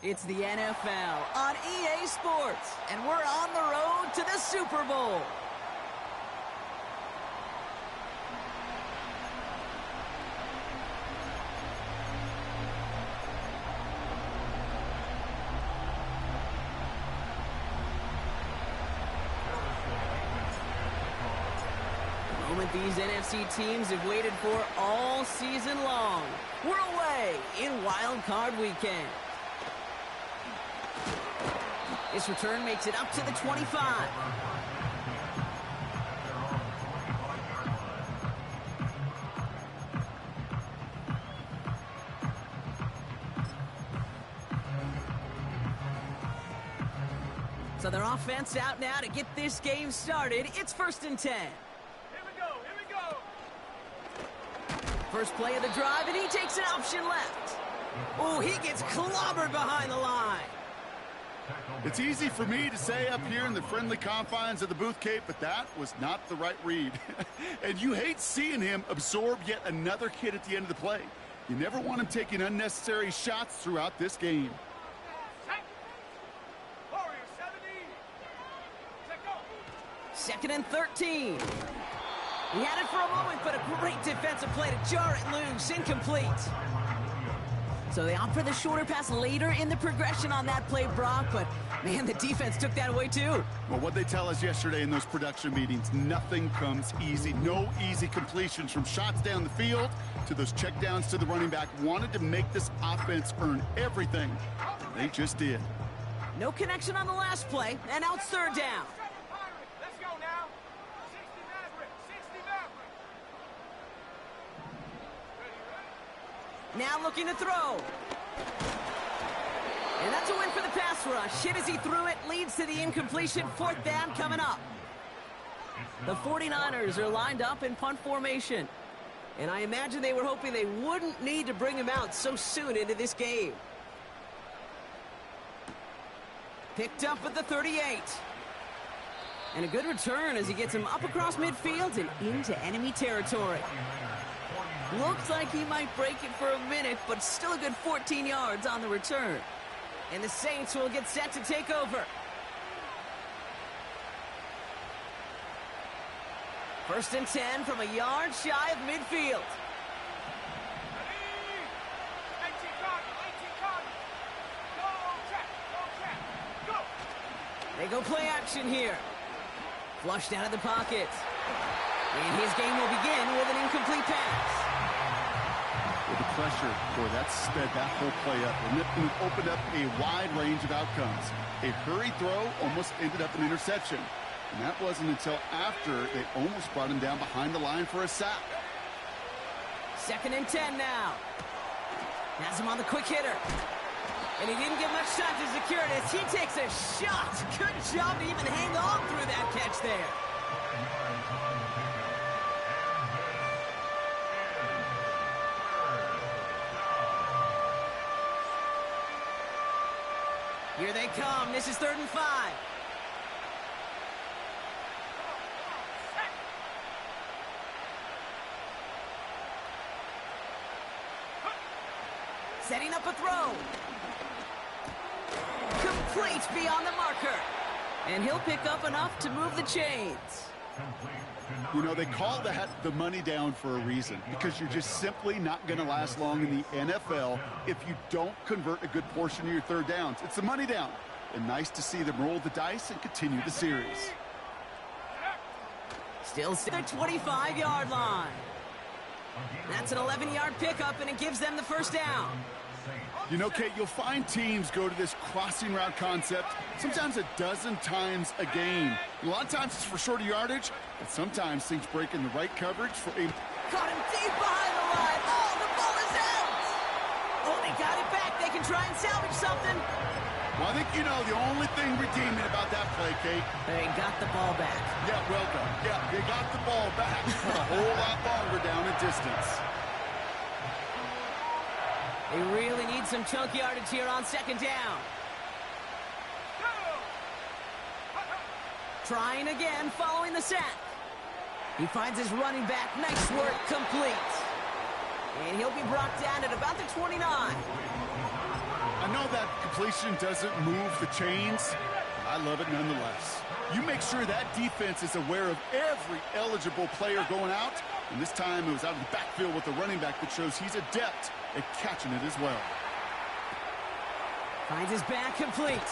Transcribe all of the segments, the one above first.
It's the NFL on EA Sports, and we're on the road to the Super Bowl. The moment these NFC teams have waited for all season long. We're away in Wild Card Weekend. This return makes it up to the 25. So their offense out now to get this game started. It's 1st and 10. Here we go. First play of the drive, and he takes an option left. Oh, he gets clobbered behind the line. It's easy for me to say up here in the friendly confines of the Booth Cape, but that was not the right read. And you hate seeing him absorb yet another hit at the end of the play. You never want him taking unnecessary shots throughout this game. Warrior 70. Check go. 2nd and 13. He had it for a moment, but a great defensive play to jar it loose. Incomplete. So they opt for the shorter pass later in the progression on that play, Brock, but man, the defense took that away too. Well, what they tell us yesterday in those production meetings, nothing comes easy. No easy completions from shots down the field to those checkdowns to the running back. Wanted to make this offense earn everything. They just did. No connection on the last play, and now it's 3rd down. Let's go now. 60 Maverick. 60 Maverick. Now looking to throw. And that's a win for the pass rush. Hit as he threw it, leads to the incompletion. 4th down coming up. The 49ers are lined up in punt formation. And I imagine they were hoping they wouldn't need to bring him out so soon into this game. Picked up at the 38. And a good return as he gets him up across midfield and into enemy territory. Looks like he might break it for a minute, but still a good 14 yards on the return. And the Saints will get set to take over. 1st and 10 from a yard shy of midfield. 18 Cotton. Go, check. Go. They go play action here. Flushed out of the pocket. And his game will begin with an incomplete pass. With the pressure, boy, that sped that whole play up. And it opened up a wide range of outcomes. A hurried throw almost ended up an interception. And that wasn't until after they almost brought him down behind the line for a sack. 2nd and 10 now. Has him on the quick hitter. And he didn't get much time to secure it as he takes a shot. Good job to even hang on through that catch there. Here they come. This is 3rd and 5. Setting up a throw. Complete beyond the marker. And he'll pick up enough to move the chains. You know, they call that the money down for a reason, because you're just simply not going to last long in the NFL if you don't convert a good portion of your 3rd downs. It's the money down. And nice to see them roll the dice and continue the series. Still the 25-yard line. That's an 11-yard pickup, and it gives them the 1st down. You know, Kate, you'll find teams go to this crossing route concept sometimes a dozen times a game. A lot of times it's for shorter yardage, but sometimes things break in the right coverage for a... Caught him deep behind the line. Oh, the ball is out. Oh, they got it back. They can try and salvage something. Well, I think you know the only thing redeeming about that play, Kate. They got the ball back. Yeah, well done. Yeah, they got the ball back for a whole lot longer down in distance. They really need some chunk yardage here on 2nd down. Trying again following the sack. He finds his running back. Nice work, complete. And he'll be brought down at about the 29. I I know that completion doesn't move the chains, but I love it nonetheless. You make sure that defense is aware of every eligible player going out, and this time it was out of the backfield with the running back that shows he's adept at catching it as well. Finds his back complete.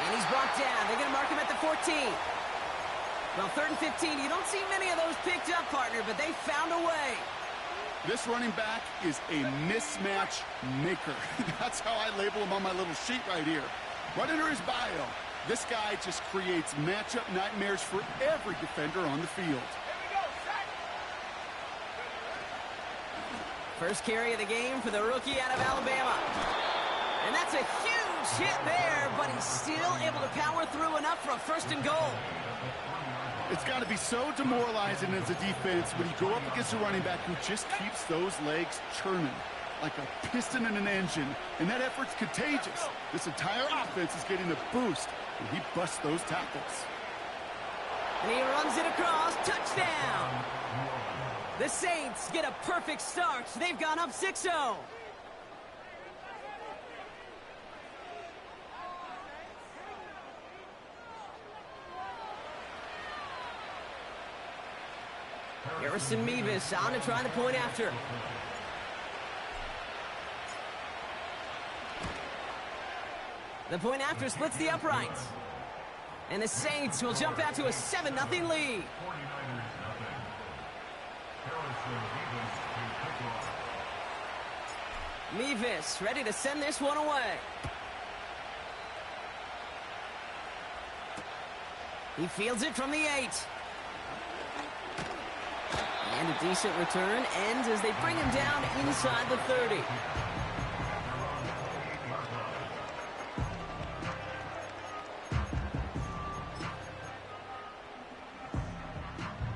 And he's brought down. They're going to mark him at the 14. Well, 3rd and 15, you don't see many of those picked up, partner, but they found a way. This running back is a mismatch maker. That's how I label him on my little sheet right here. Right under his bio, this guy just creates matchup nightmares for every defender on the field. First carry of the game for the rookie out of Alabama. And that's a huge hit there, but he's still able to power through enough for a 1st and goal. It's got to be so demoralizing as a defense when you go up against a running back who just keeps those legs churning like a piston in an engine, and that effort's contagious. This entire offense is getting a boost when he busts those tackles. And he runs it across. Touchdown! The Saints get a perfect start. They've gone up 6-0. Harrison Mevis on to try the point after. The point after splits the uprights. And the Saints will jump out to a 7-0 lead. Mevis ready to send this one away. He fields it from the 8. And a decent return ends as they bring him down inside the 30.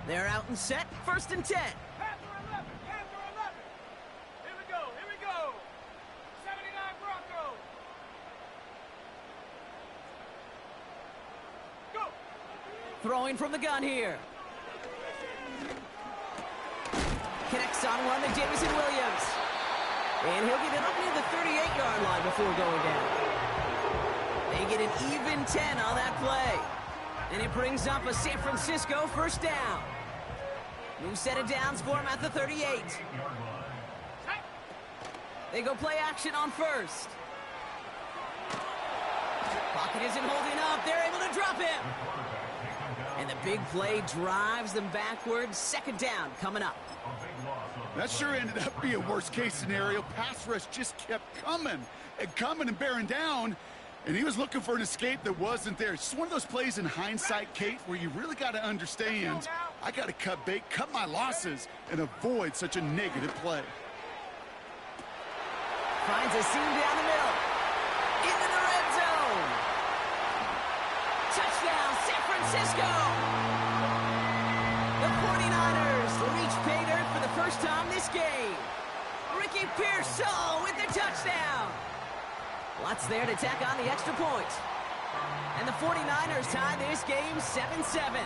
They're out and set, 1st and 10. Here we go. 79 Broncos. Go. Throwing from the gun here. Connects on one to Jameson Williams. And he'll get it up near the 38-yard line before going down. They get an even 10 on that play. And it brings up a San Francisco 1st down. New set of downs for him at the 38. They go play action on 1st. Pocket isn't holding up. They're able to drop him. And the big play drives them backwards. 2nd down coming up. That sure ended up being a worst-case scenario. Pass rush just kept coming and bearing down. And he was looking for an escape that wasn't there. It's just one of those plays in hindsight, Kate, where you really got to understand, I got to cut bait, cut my losses, and avoid such a negative play. Finds a seam down the middle. Into the red zone. Touchdown, San Francisco. The 49ers reach pay dirt for the first time this game. Ricky Pearsall with the touchdown. Lots there to tack on the extra point. And the 49ers tie this game 7-7.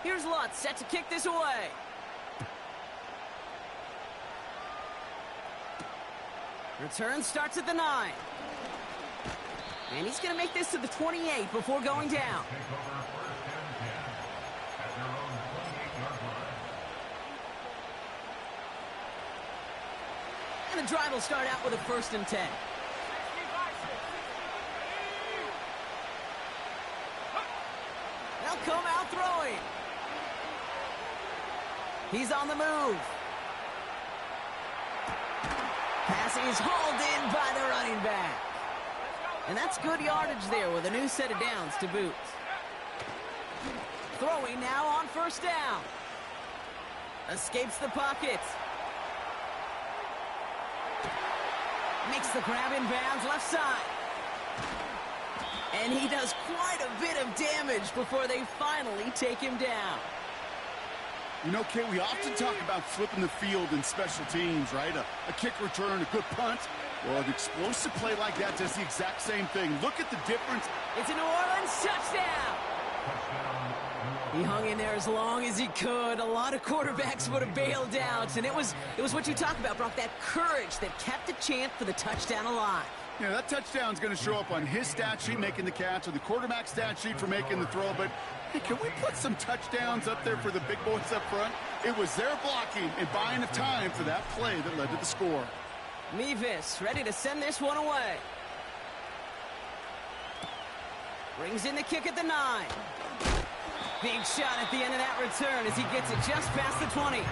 Here's Lutz set to kick this away. Return starts at the 9. And he's going to make this to the 28 before going down. And the drive will start out with a 1st and 10. They'll come out throwing. He's on the move. Pass is hauled in by the running back. And that's good yardage there with a new set of downs to boot. Throwing now on 1st down. Escapes the pocket. Makes the grab in bounds left side. And he does quite a bit of damage before they finally take him down. You know, Kate, we often talk about flipping the field in special teams, right? A kick return, a good punt. Well, an explosive play like that does the exact same thing. Look at the difference. It's a New Orleans touchdown. He hung in there as long as he could. A lot of quarterbacks would have bailed out, and it was what you talk about, Brock, that courage that kept the chant for the touchdown alive. Yeah, that touchdown's going to show up on his stat sheet making the catch or the quarterback stat sheet for making the throw, but hey, can we put some touchdowns up there for the big boys up front? It was their blocking and buying of time for that play that led to the score. Mevis ready to send this one away. Brings in the kick at the 9. Big shot at the end of that return as he gets it just past the 20.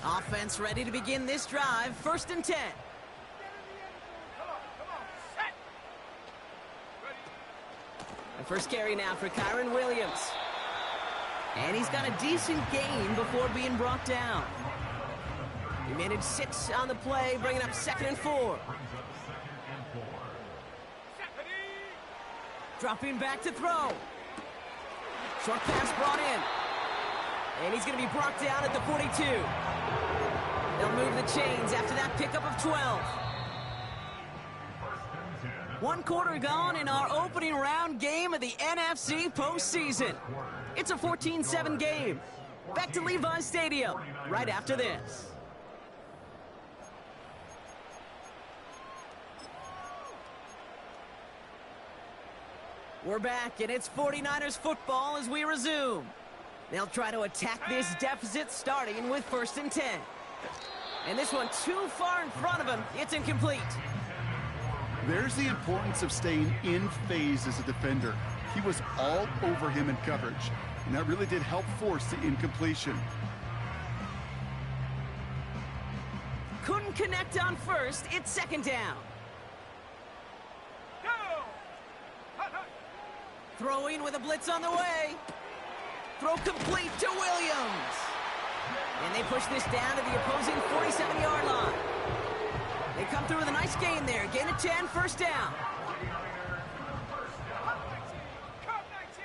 Offense ready to begin this drive. 1st and 10. The first carry now for Kyron Williams. And he's got a decent gain before being brought down. He managed 6 on the play, bringing up 2nd and 4. Dropping back to throw. Short pass brought in. And he's going to be brought down at the 42. They'll move the chains after that pickup of 12. 1 quarter gone in our opening round game of the NFC postseason. It's a 14-7 game. Back to Levi's Stadium right after this. We're back, and it's 49ers football as we resume. They'll try to attack this deficit starting with 1st and 10. And this one too far in front of him. It's incomplete. There's the importance of staying in phase as a defender. He was all over him in coverage, and that really did help force the incompletion. Couldn't connect on 1st. It's 2nd down. Throwing with a blitz on the way. Throw complete to Williams. And they push this down to the opposing 47-yard line. They come through with a nice gain there. Gain of 10, 1st down.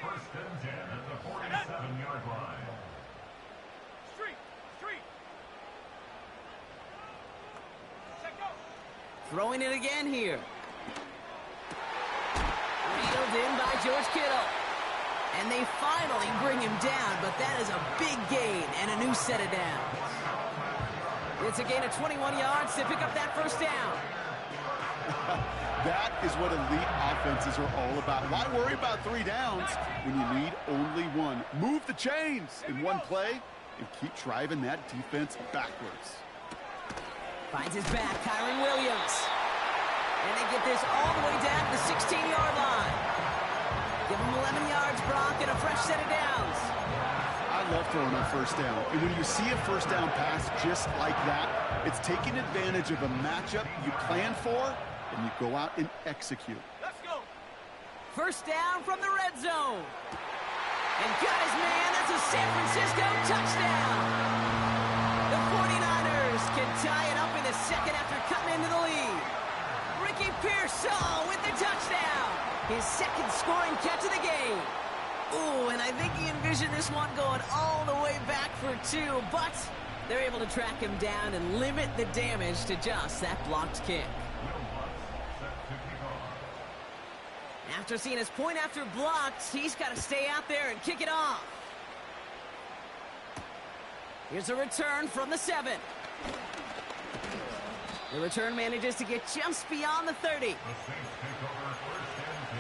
1st and 10 at the 47-yard line. Throwing it again here. Reeled in by George Kittle. And they finally bring him down, but that is a big gain and a new set of downs. It's a gain of 21 yards to pick up that 1st down. That is what elite offenses are all about. Why worry about 3 downs when you need only 1? Move the chains in one play and keep driving that defense backwards. Finds his back, Kyron Williams. And they get this all the way down to the 16-yard line. Give him 11 yards, Brock, and a fresh set of downs. I love throwing on 1st down. And when you see a 1st down pass just like that, it's taking advantage of a matchup you plan for, and you go out and execute. Let's go. 1st down from the red zone. And got his man. That's a San Francisco touchdown. The 49ers can tie it up in the 2nd after cutting into the lead. Ricky Pearsall with the touchdown. His 2nd scoring catch of the game. Ooh, and I think he envisioned this one going all the way back for 2, but they're able to track him down and limit the damage to just that blocked kick. After seeing his point after blocked, he's got to stay out there and kick it off. Here's a return from the 7. The return manages to get just beyond the 30. The Saints take over 1st and 10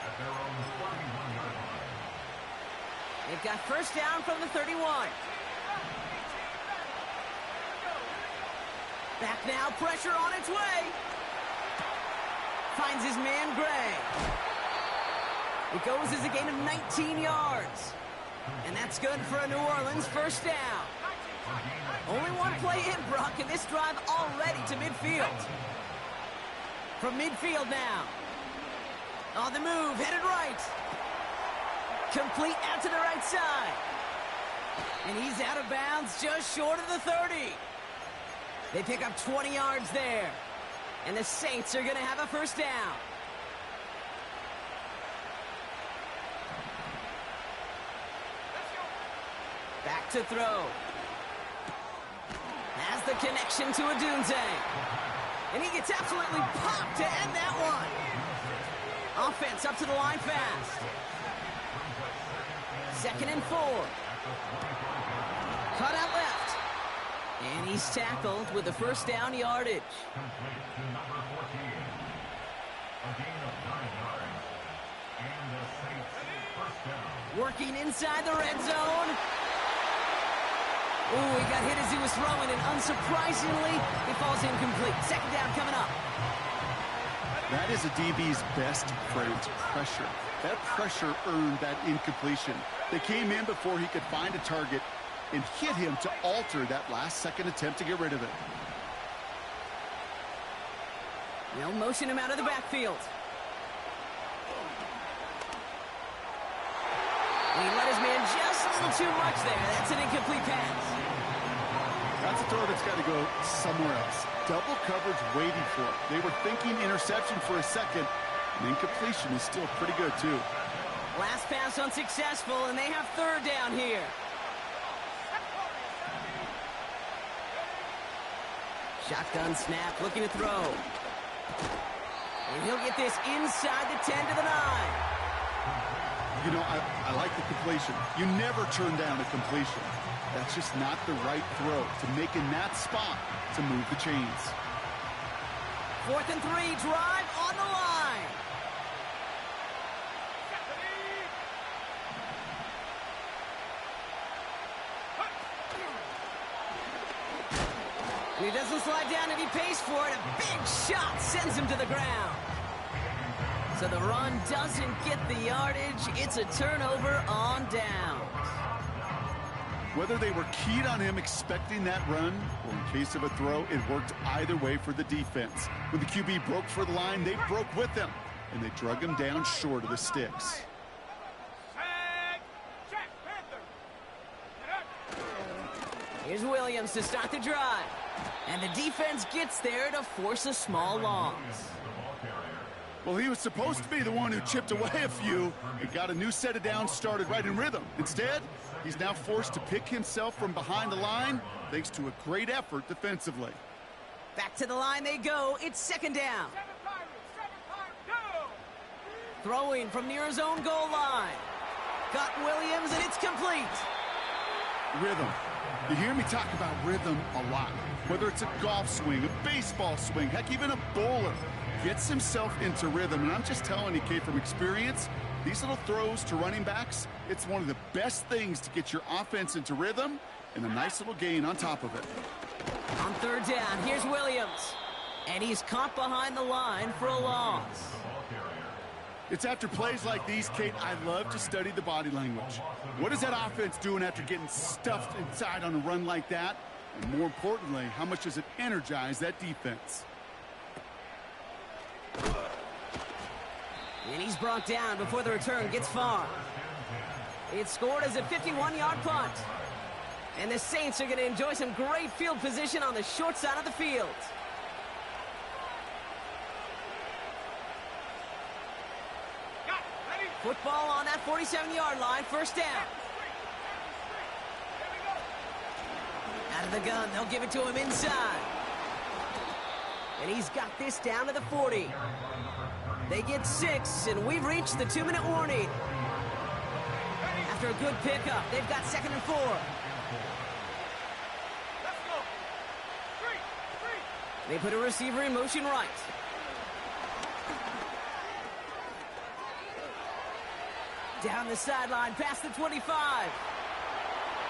at their own 41-yard line. They've got 1st down from the 31. Back now, pressure on its way. Finds his man, Gray. It goes as a gain of 19 yards. And that's good for a New Orleans 1st down. Only 1 play in, Brock, and this drive already to midfield. From midfield now. On the move, headed right. Complete out to the right side. And he's out of bounds just short of the 30. They pick up 20 yards there. And the Saints are going to have a 1st down. Back to throw. Has has the connection to Odunze. And he gets absolutely popped to end that one. Offense up to the line fast. 2nd and 4. Cut out left. And he's tackled with the first down yardage. Complete to number 14. A gain of 9 yards. And the Saints first down. Working inside the red zone. Ooh, he got hit as he was throwing, and unsurprisingly, he falls incomplete. 2nd down coming up. That is a DB's best friend, pressure. That pressure earned that incompletion. They came in before he could find a target and hit him to alter that last-second attempt to get rid of it. They'll motion him out of the backfield. He let his man just a little too much there. That's an incomplete pass. That's a throw that's got to go somewhere else. Double coverage waiting for it. They were thinking interception for a second. And incompletion is still pretty good, too. Last pass unsuccessful, and they have 3rd down here. Shotgun snap, looking to throw. And he'll get this inside the 10 to the 9. You know, I like the completion. You never turn down a completion. That's just not the right throw to make in that spot to move the chains. 4th and 3, drive on the line. And he doesn't slide down, and he pays for it. A big shot sends him to the ground. So the run doesn't get the yardage. It's a turnover on downs. Whether they were keyed on him expecting that run, or in case of a throw, it worked either way for the defense. When the QB broke for the line, they broke with him, and they drug him down short of the sticks. Here's Williams to start the drive. And the defense gets there to force a small loss. Well, he was supposed to be the one who chipped away a few and got a new set of downs started right in rhythm. Instead, he's now forced to pick himself from behind the line thanks to a great effort defensively. Back to the line they go. It's 2nd down. Throwing from near his own goal line. Got Williams, and it's complete. Rhythm. You hear me talk about rhythm a lot. Whether it's a golf swing, a baseball swing, heck, even a bowler gets himself into rhythm. And I'm just telling you, Kate, from experience, these little throws to running backs, it's one of the best things to get your offense into rhythm and a nice little gain on top of it. On 3rd down, here's Williams. And he's caught behind the line for a loss. It's after plays like these, Kate, I love to study the body language. What is that offense doing after getting stuffed inside on a run like that? And more importantly, how much does it energize that defense? And he's brought down before the return gets far. It's scored as a 51-yard punt. And the Saints are going to enjoy some great field position on the short side of the field. Football on that 47-yard line, 1st down. Out of the gun, they'll give it to him inside. And he's got this down to the 40. They get 6, and we've reached the 2-minute warning. After a good pickup, they've got 2nd and 4. They put a receiver in motion right. Down the sideline, past the 25.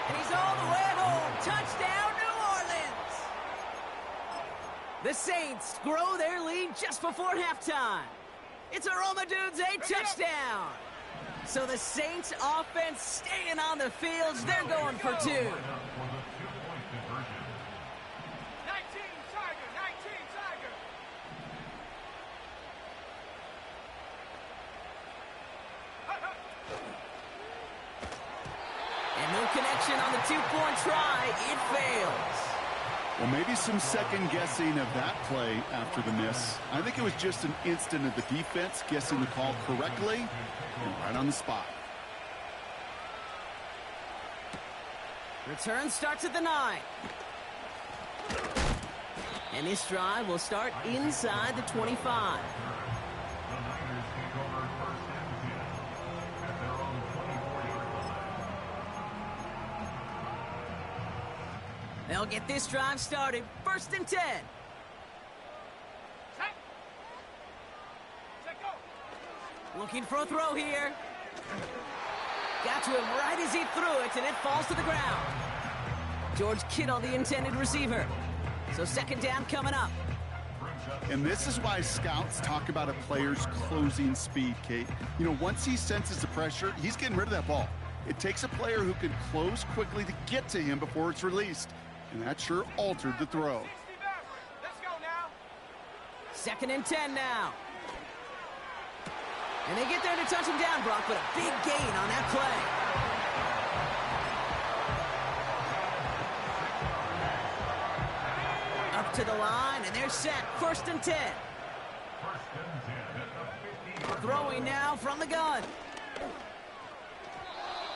And he's all the way home. Touchdown, New Orleans! The Saints grow their lead just before halftime. It's a Odunze touchdown. So the Saints offense staying on the fields. They're going for 2. 19 Tiger. And no connection on the 2-point try. It fails. Well, maybe some second guessing of that play after the miss. I think it was just an instant of the defense guessing the call correctly and right on the spot. Return starts at the 9. And this drive will start inside the 25. The Niners take over first and 10 at their own 24-yard line. They'll get this drive started. First and 10. Set. Set, go. Looking for a throw here. Got to him right as he threw it, and it falls to the ground. George Kittle, the intended receiver. So second down coming up. And this is why scouts talk about a player's closing speed, Kate. You know, once he senses the pressure, he's getting rid of that ball. It takes a player who can close quickly to get to him before it's released. And that sure altered the throw. 60 Maverick. Let's go now. Second and 10 now. And they get there to touch him down, Brock, but a big gain on that play. Up to the line, and they're set. First and 10. First and 10 at the 50-yard Throwing now from the gun.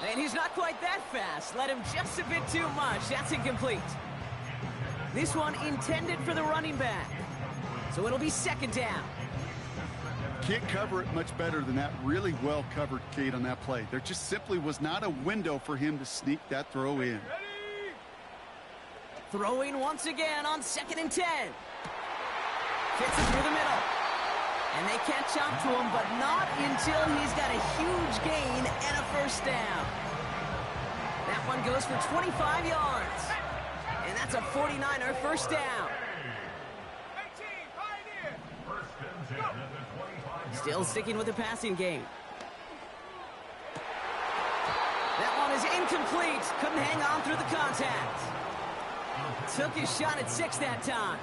And he's not quite that fast. Let him just a bit too much. That's incomplete. This one intended for the running back. So it'll be second down. Can't cover it much better than that. Really well covered, Kate, on that play. There just simply was not a window for him to sneak that throw in. Ready? Throwing once again on second and 10. Fits it through the middle. And they catch up to him, but not until he's got a huge gain and a first down. That one goes for 25 yards. And that's a 49er first down. 18, Pioneer. First and 10 at the 25-yard Still sticking with the passing game. That one is incomplete. Couldn't hang on through the contact. Took his shot at 6 that time.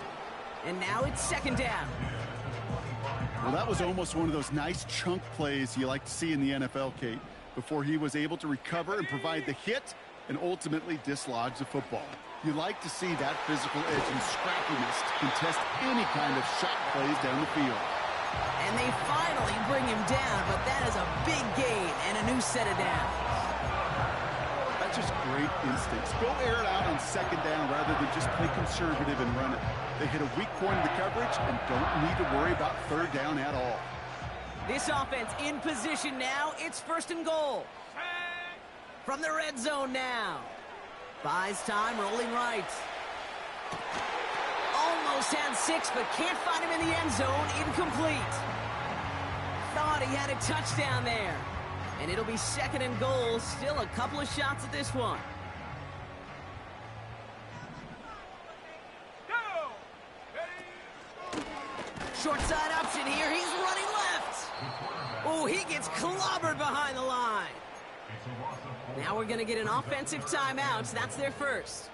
And now it's second down. Well, that was almost one of those nice chunk plays you like to see in the NFL, Kate, before he was able to recover and provide the hit and ultimately dislodge the football. You like to see that physical edge and scrappiness to contest any kind of shot plays down the field. And they finally bring him down, but that is a big gain and a new set of downs. That's just great instincts. Go air it out on second down rather than just play conservative and run it. They hit a weak point in the coverage and don't need to worry about third down at all. This offense in position now. It's first and goal. From the red zone now. Buys time, rolling right. Almost had 6, but can't find him in the end zone. Incomplete. Thought he had a touchdown there. And it'll be second and goal. Still a couple of shots at this one. Go. Ready? Short side option here. He's running left. Oh, he gets clobbered behind the line. Now we're going to get an offensive timeout. That's their first.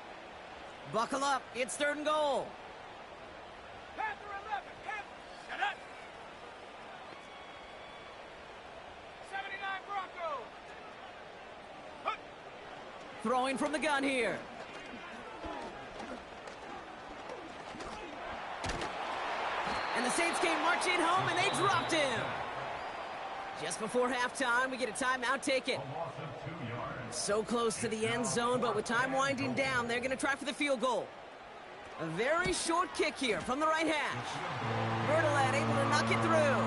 Buckle up. It's third and goal. Panther 11. Panther. Shut up. 79 Broncos. Hup. Throwing from the gun here. And the Saints came marching home, and they dropped him. Just before halftime, we get a timeout taken. So close to the end zone, but with time winding down, they're going to try for the field goal. A very short kick here from the right hash. Bertolet able to knock it through.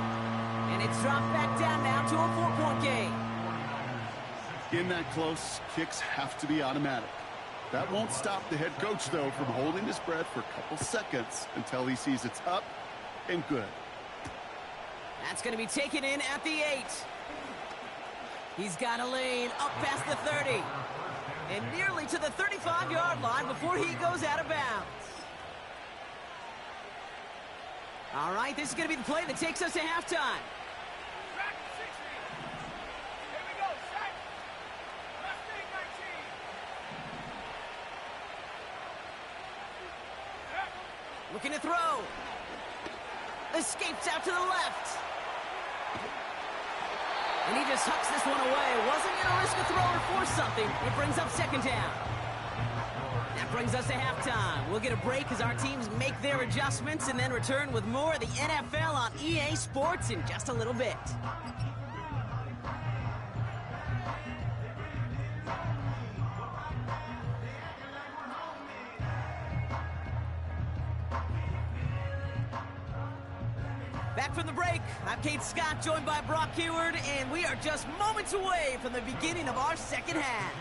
And it's dropped back down now to a 4-point game. In that close, kicks have to be automatic. That won't stop the head coach, though, from holding his breath for a couple seconds until he sees it's up and good. That's going to be taken in at the 8. He's got a lane up past the 30. And nearly to the 35-yard line before he goes out of bounds. All right, this is going to be the play that takes us to halftime. Back to 60. Here we go. Set. Mustang 19. Looking to throw. Escapes out to the left. And he just hucks this one away. Wasn't going to risk a throw or force something. It brings up second down. That brings us to halftime. We'll get a break as our teams make their adjustments and then return with more of the NFL on EA Sports in just a little bit. Back from the break, I'm Kate Scott, joined by Brock Heward, and we are just moments away from the beginning of our second half.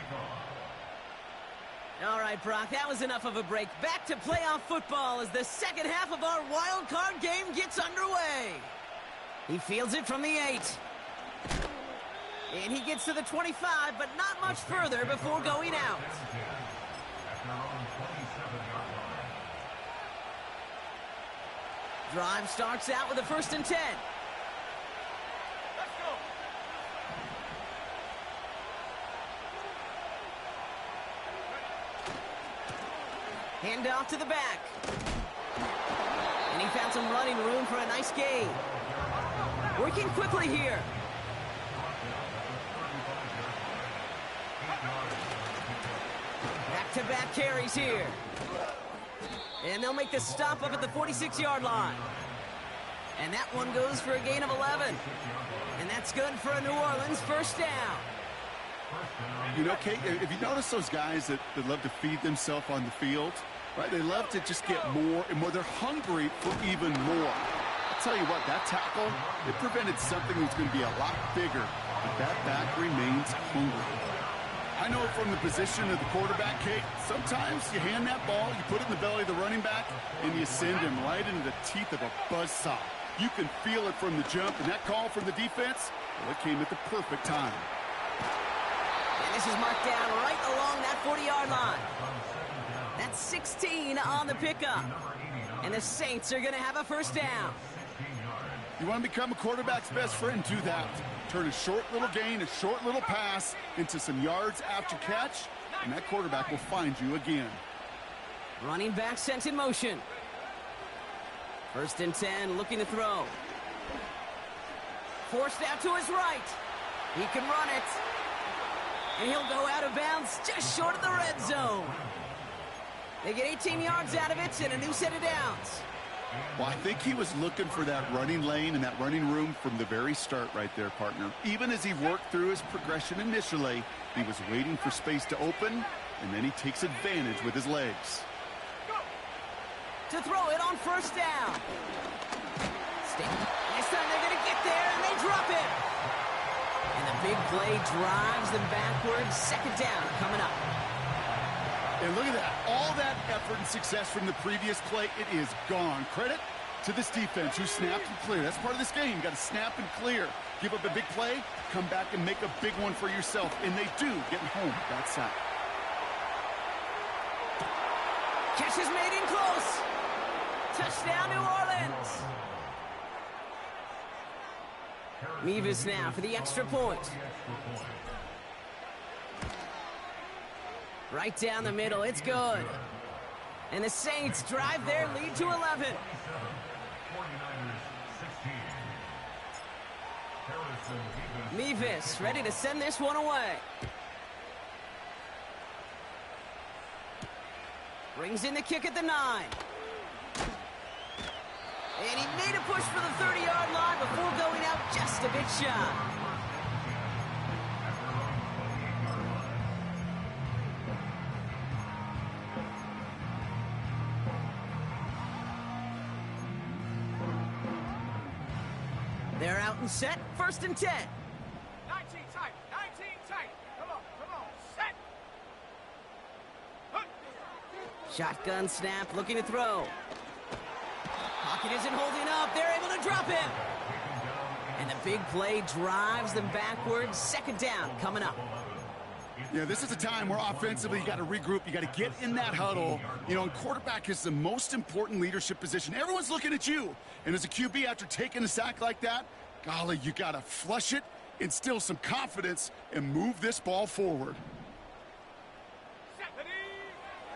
All right, Brock, that was enough of a break. Back to playoff football as the second half of our wild card game gets underway. He fields it from the 8. And he gets to the 25, but not much further before going out. Drive starts out with a 1st and 10. Let's go. Hand off to the back. And he found some running room for a nice gain. Working quickly here. Back-to-back carries here. And they'll make the stop up at the 46-yard line. And that one goes for a gain of 11. And that's good for a New Orleans 1st down. You know, Kate, if you notice those guys that love to feed themselves on the field, right? They love to just get more and more. They're hungry for even more. I'll tell you what, that tackle, it prevented something that's going to be a lot bigger. But that back remains hungry. I know from the position of the quarterback, Kate, sometimes you hand that ball, you put it in the belly of the running back, and you send him right into the teeth of a buzzsaw. You can feel it from the jump, and that call from the defense, well, it came at the perfect time. And this is marked down right along that 40-yard line. That's 16 on the pickup. And the Saints are going to have a 1st down. You want to become a quarterback's best friend, do that. Turn a short little gain, a short little pass into some yards after catch, and that quarterback will find you again. Running back sent in motion. 1st and 10, looking to throw. Forced out to his right. He can run it. And he'll go out of bounds just short of the red zone. They get 18 yards out of it and a new set of downs. Well, I think he was looking for that running lane and that running room from the very start right there, partner. Even as he worked through his progression initially, he was waiting for space to open, and then he takes advantage with his legs. To throw it on 1st down. This time they're going to get there, and they drop it. And the big play drives them backwards. 2nd down coming up. And look at that. All that effort and success from the previous play, it is gone. Credit to this defense who snapped and cleared. That's part of this game. You got to snap and clear. Give up a big play, come back and make a big one for yourself. And they do, getting home that sack. Catch is made in close. Touchdown, New Orleans. Mevis now for the extra point. Right down the middle, it's good. And the Saints drive their lead to 11. Mevis ready to send this one away. Brings in the kick at the 9. And he made a push for the 30-yard line before going out just a bit shy. They're out and set, 1st and 10. 19 tight, 19 tight. Come on, set. Shotgun snap, looking to throw. Pocket isn't holding up. They're able to drop him. And the big play drives them backwards. 2nd down coming up. Yeah, this is a time where offensively you got to regroup. You got to get in that huddle. You know, and quarterback is the most important leadership position. Everyone's looking at you. And as a QB, after taking a sack like that, golly, you got to flush it, instill some confidence, and move this ball forward.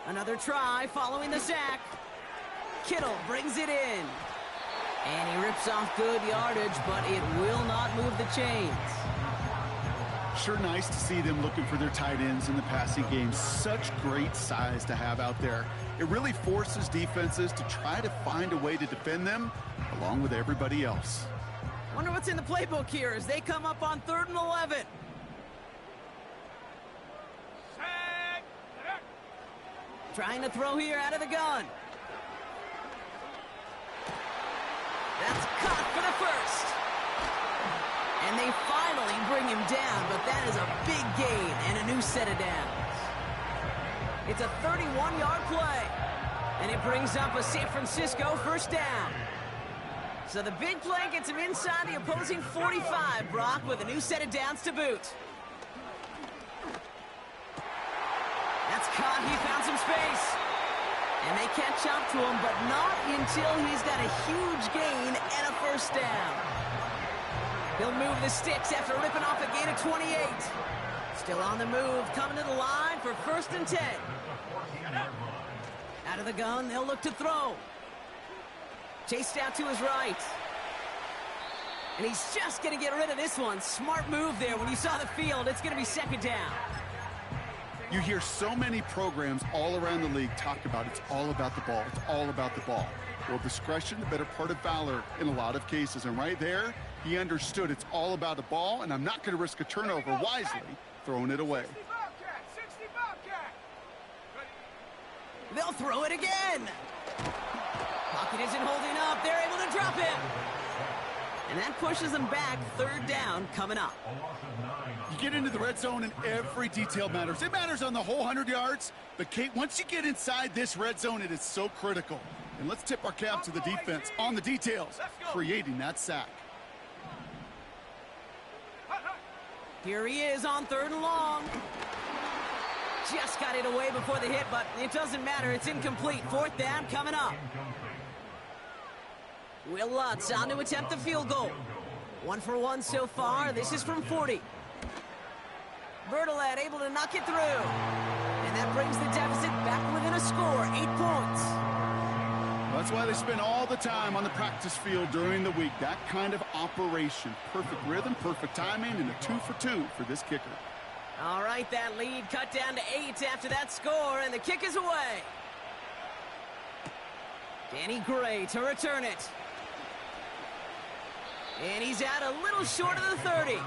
Another try following the sack. Kittle brings it in. And he rips off good yardage, but it will not move the chains. Sure nice to see them looking for their tight ends in the passing game. Such great size to have out there. It really forces defenses to try to find a way to defend them along with everybody else. Wonder what's in the playbook here as they come up on 3rd and 11. Trying to throw here out of the gun. That's caught for the first. And they finally bring him down, but that is a big gain and a new set of downs. It's a 31-yard play, and it brings up a San Francisco first down. So the big play gets him inside the opposing 45, Brock, with a new set of downs to boot. That's caught. He found some space. And they catch up to him, but not until he's got a huge gain and a first down. He'll move the sticks after ripping off a gain of 28. Still on the move, coming to the line for 1st and 10. Out of the gun, they'll look to throw. Chased out to his right. And he's just going to get rid of this one. Smart move there. When you saw the field, it's going to be 2nd down. You hear so many programs all around the league talk about it's all about the ball. It's all about the ball. Well, discretion, the better part of valor in a lot of cases. And right there, he understood it's all about the ball, and I'm not going to risk a turnover wisely throwing it away. 60 Bobcat. They'll throw it again. Pocket isn't holding up. They're able to drop him. And that pushes them back. 3rd down coming up. You get into the red zone and every detail matters. It matters on the whole 100 yards. But, Kate, once you get inside this red zone, it is so critical. And let's tip our cap to the defense on the details, creating that sack. Here he is on 3rd and long. Just got it away before the hit, but it doesn't matter. It's incomplete. 4th down coming up. Will Lutz on to attempt the field goal. 1 for 1 so far. This is from 40. Bertolet able to knock it through. And that brings the deficit back within a score, 8 points. That's why they spend all the time on the practice field during the week. That kind of operation. Perfect rhythm, perfect timing, and a 2 for 2 for this kicker. All right, that lead cut down to 8 after that score, and the kick is away. Danny Gray to return it. And he's out a little short of the 30.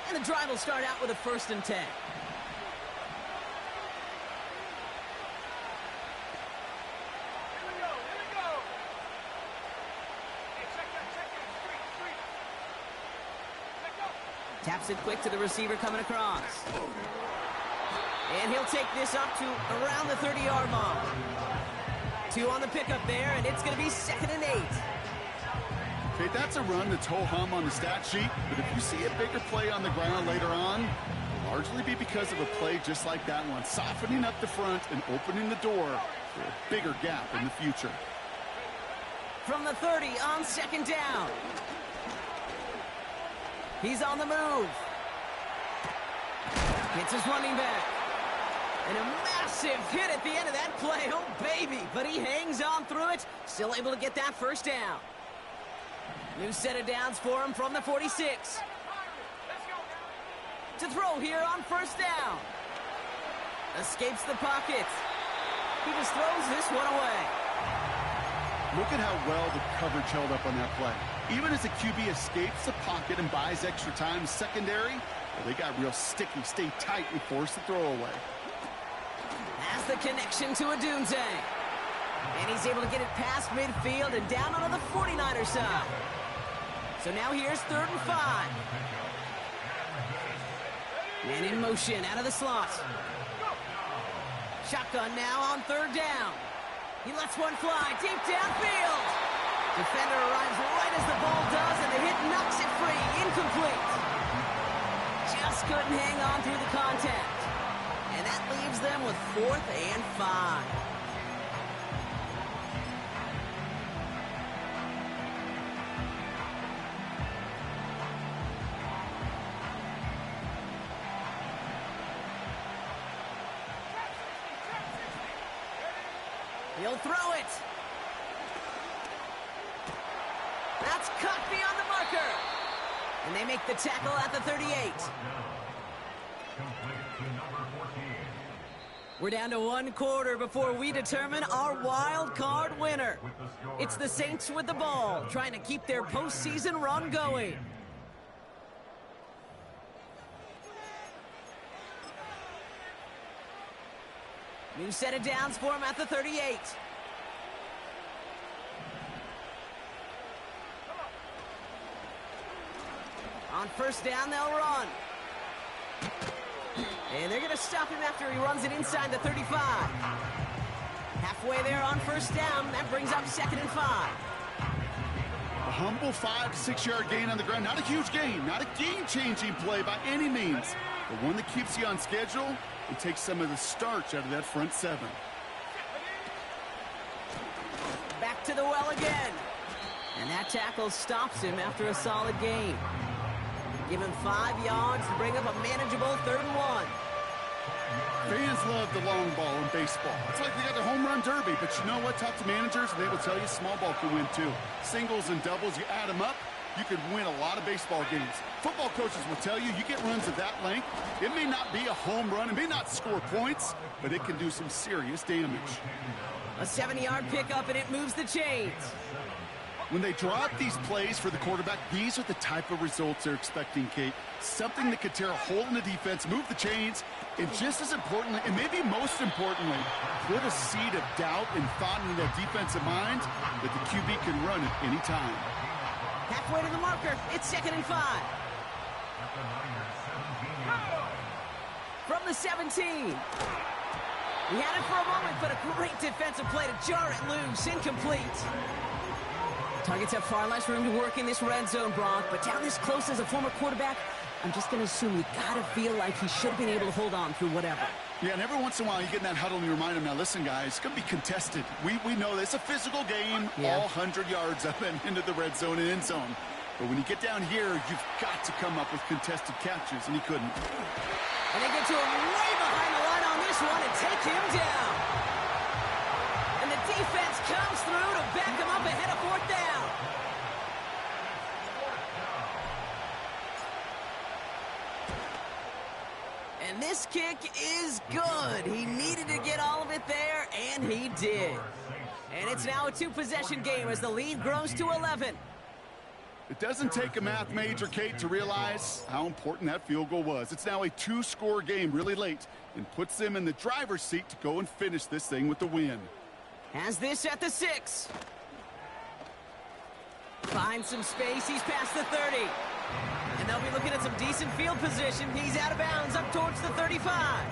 And the drive will start out with a 1st and 10. Here we go. Hey, check that. Street. Check up. Taps it quick to the receiver coming across. And he'll take this up to around the 30-yard mark. 2 on the pickup there, and it's going to be 2nd and 8. Okay, that's a run that's ho-hum on the stat sheet, but if you see a bigger play on the ground later on, it'll largely be because of a play just like that one, softening up the front and opening the door for a bigger gap in the future. From the 30 on 2nd down. He's on the move. Hits his running back. And a massive hit at the end of that play. Oh, baby. But he hangs on through it. Still able to get that 1st down. New set of downs for him from the 46. To throw here on 1st down. Escapes the pocket. He just throws this one away. Look at how well the coverage held up on that play. Even as the QB escapes the pocket and buys extra time secondary, well, they got real sticky, stay tight, and force the throw away. Has the connection to Odunze. And he's able to get it past midfield and down onto the 49er side. So now here's 3rd and 5. Man in motion out of the slot. Shotgun now on 3rd down. He lets one fly deep downfield. Defender arrives right as the ball does, and the hit knocks it free. Incomplete. Just couldn't hang on through the contact. And that leaves them with 4th and 5. He'll throw it. That's cut beyond the marker. And they make the tackle at the 38. We're down to one quarter before we determine our wild card winner. It's the Saints with the ball, trying to keep their postseason run going. New set of downs for him at the 38. On first down, they'll run. And they're going to stop him after he runs it inside the 35. Halfway there on first down. That brings up 2nd and 5. A humble 5 to 6 yard gain on the ground. Not a huge gain, not a game-changing play by any means, but one that keeps you on schedule and takes some of the starch out of that front 7. Back to the well again. And that tackle stops him after a solid gain. Give him 5 yards to bring up a manageable 3rd and 1. Fans love the long ball in baseball. It's like they got the home run derby, but you know what? Talk to managers, and they will tell you small ball can win too. Singles and doubles, you add them up, you could win a lot of baseball games. Football coaches will tell you, you get runs of that length, it may not be a home run, it may not score points, but it can do some serious damage. A 7-yard pickup, and it moves the chains. When they draw up these plays for the quarterback, these are the type of results they're expecting, Kate. Something that could tear a hole in the defense, move the chains, and just as importantly, and maybe most importantly, put a seed of doubt and thought into that defensive mind that the QB can run at any time. Halfway to the marker, it's 2nd and 5. From the 17. He had it for a moment, but a great defensive play to jar it loose, incomplete. Targets have far less room to work in this red zone, Brock, but down this close as a former quarterback, I'm just going to assume you got to feel like he should have been able to hold on through whatever. Yeah, and every once in a while you get in that huddle and you remind him, now listen, guys, it's going to be contested. We know this. It's a physical game, all 100 yards up and into the red zone and end zone. But when you get down here, you've got to come up with contested catches, and he couldn't. And they get to him way behind the line on this one and take him down. And the defense comes through to back him up ahead of 4th down. And this kick is good. He needed to get all of it there, and he did. And it's now a 2-possession game as the lead grows to 11. It doesn't take a math major, Kate, to realize how important that field goal was. It's now a 2-score game really late and puts them in the driver's seat to go and finish this thing with the win. Has this at the 6. Finds some space. He's past the 30. And they'll be looking at some decent field position. He's out of bounds up towards the 35.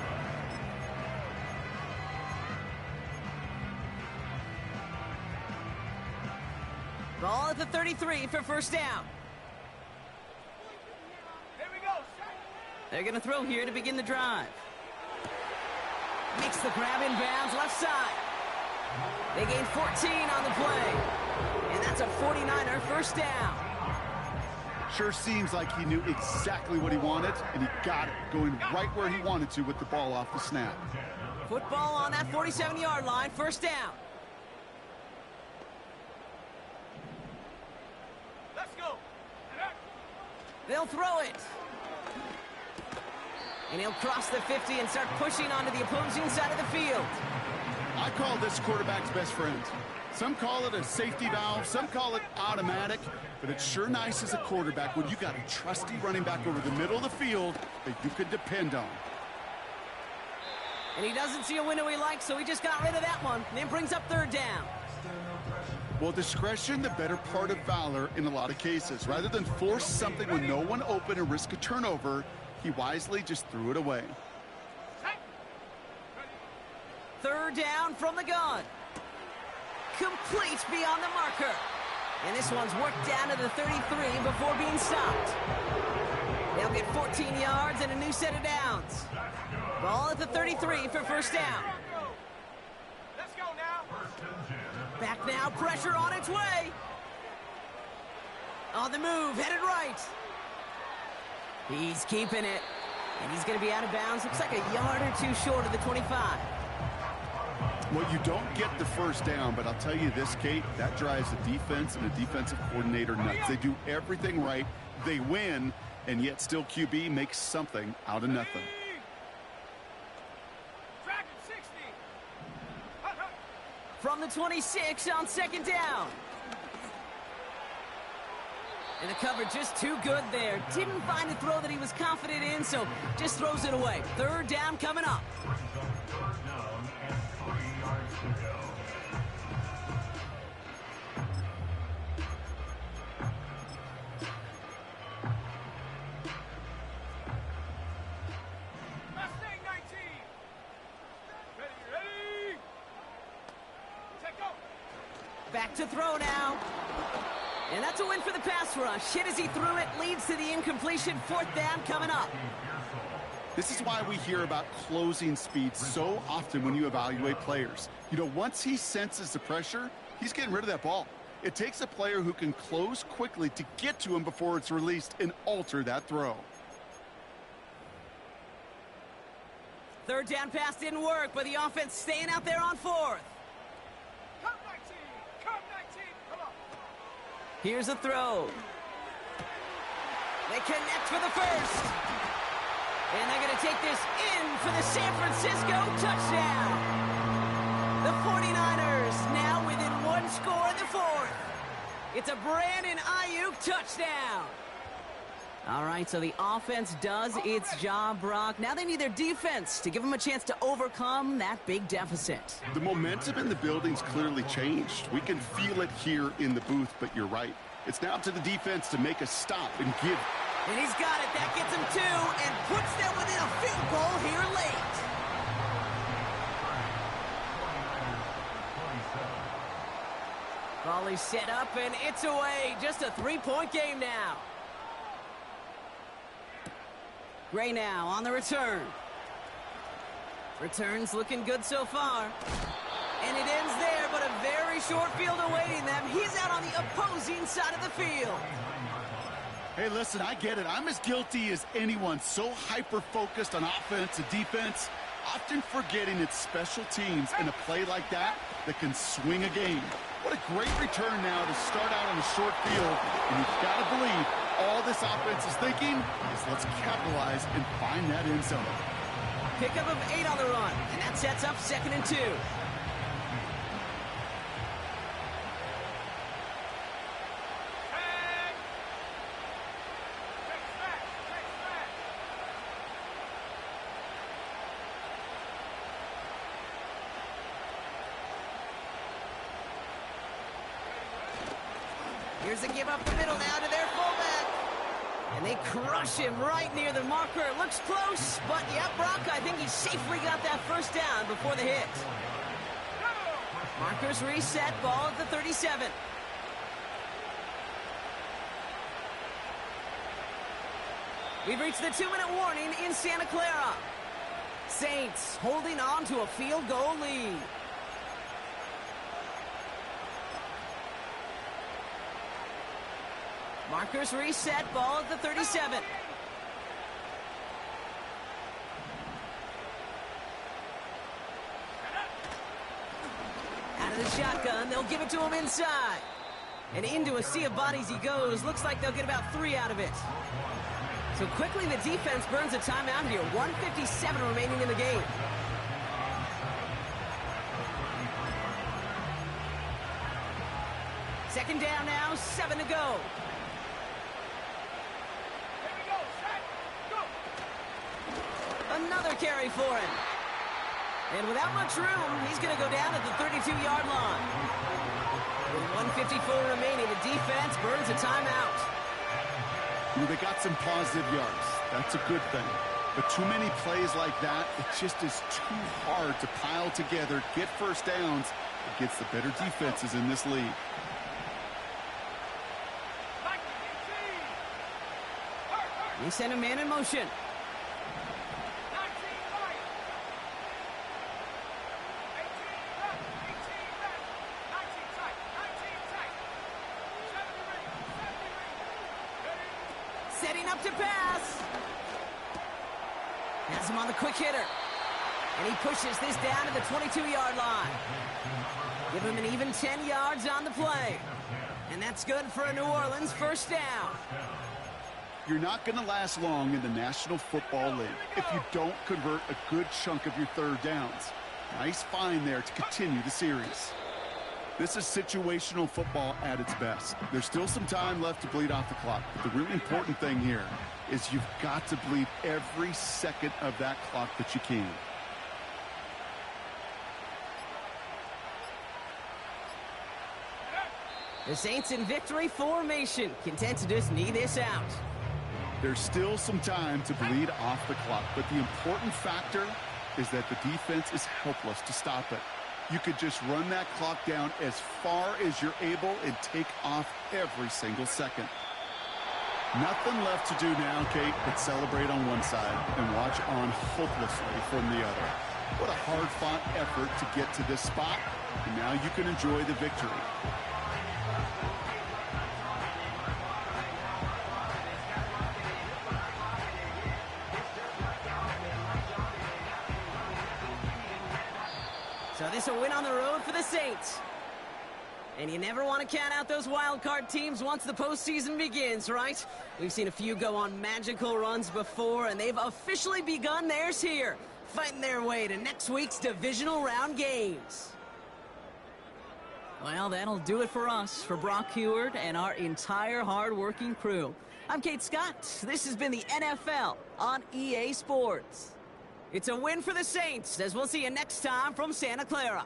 Ball at the 33 for first down. Here we go, set. They're going to throw here to begin the drive. Makes the grab in bounds left side. They gain 14 on the play. And that's a 49er first down. Sure seems like he knew exactly what he wanted, and he got it, going right where he wanted to with the ball off the snap. Football on that 47-yard line, first down. Let's go. They'll throw it. And he'll cross the 50 and start pushing onto the opposing side of the field. I call this quarterback's best friend. Some call it a safety valve, some call it automatic, but it's sure nice as a quarterback when you got a trusty running back over the middle of the field that you could depend on. And he doesn't see a window he likes, so he just got rid of that one. And it brings up 3rd down. Well, discretion, the better part of valor in a lot of cases. Rather than force something with no one open and risk a turnover, he wisely just threw it away. 3rd down from the gun. Complete beyond the marker. And this one's worked down to the 33 before being stopped. They'll get 14 yards and a new set of downs. Ball at the 33 for first down. Let's go now. Back now, pressure on its way. On the move, headed right. He's keeping it. And he's going to be out of bounds. Looks like a yard or 2 short of the 25. Well, you don't get the first down, but I'll tell you this, Kate, that drives the defense and the defensive coordinator nuts. They do everything right. They win, and yet still QB makes something out of nothing. Dragon 60. from the 26 on second down. And the cover just too good there. Didn't find a throw that he was confident in, so just throws it away. Third down coming up. Third down and 3 yards to go. Mustang 19. Ready. Take go. Back to throw now. And that's a win for the pass rush. Hit as he threw it, leads to the incompletion. Fourth down coming up. This is why we hear about closing speed so often when you evaluate players. You know, once he senses the pressure, he's getting rid of that ball. It takes a player who can close quickly to get to him before it's released and alter that throw. Third down pass didn't work, but the offense staying out there on fourth. Come 19. Come 19. Come on. Here's a throw. They connect for the first. And they're going to take this in for the San Francisco touchdown. The 49ers now within one score in the fourth. It's a Brandon Ayuk touchdown. All right, so the offense does its job, Brock. Now they need their defense to give them a chance to overcome that big deficit. The momentum in the building's clearly changed. We can feel it here in the booth, but you're right. It's now up to the defense to make a stop and give. And he's got it. That gets him 2 and puts them within a field goal here late. Ball is set up, and it's away. Just a 3-point game now. Gray now on the return. Returns looking good so far. And it ends there, but a very short field awaiting them. He's out on the opposing side of the field. Hey, listen, I get it. I'm as guilty as anyone. So hyper-focused on offense and defense, often forgetting it's special teams in a play like that can swing a game. What a great return now to start out on a short field. And you've got to believe all this offense is thinking is let's capitalize and find that end zone. Pickup of 8 on the run, and that sets up 2nd and 2. Here's a give up the middle now to their fullback. And they crush him right near the marker. It looks close, but yeah, Brock, I think he safely got that first down before the hit. Markers reset, ball at the 37. We've reached the 2-minute warning in Santa Clara. Saints holding on to a field goal lead. Markers reset, ball at the 37. Out of the shotgun, they'll give it to him inside. And into a sea of bodies he goes. Looks like they'll get about 3 out of it. So quickly the defense burns a timeout here. 1:57 remaining in the game. Second down now, 7 to go. Another carry for him. And without much room, he's going to go down at the 32-yard line. With 1:54 remaining, the defense burns a timeout. They got some positive yards. That's a good thing. But too many plays like that, it just is too hard to pile together, get first downs against the better defenses in this league. They send a man in motion. Setting up to pass. Has him on the quick hitter. And he pushes this down to the 22-yard line. Give him an even 10 yards on the play. And that's good for a New Orleans first down. You're not going to last long in the National Football League if you don't convert a good chunk of your third downs. Nice find there to continue the series. This is situational football at its best. There's still some time left to bleed off the clock, but the really important thing here is you've got to bleed every second of that clock that you can. The Saints in victory formation, content to just knee this out. There's still some time to bleed off the clock, but the important factor is that the defense is helpless to stop it. You could just run that clock down as far as you're able and take off every single second. Nothing left to do now, Kate, but celebrate on one side and watch on hopelessly from the other. What a hard-fought effort to get to this spot, and now you can enjoy the victory. So this a win on the road for the Saints. And you never want to count out those wild card teams once the postseason begins, right? We've seen a few go on magical runs before, and they've officially begun theirs here, fighting their way to next week's divisional round games. Well, that'll do it for us, for Brock Heward and our entire hard-working crew. I'm Kate Scott. This has been the NFL on EA Sports. It's a win for the Saints, as we'll see you next time from Santa Clara.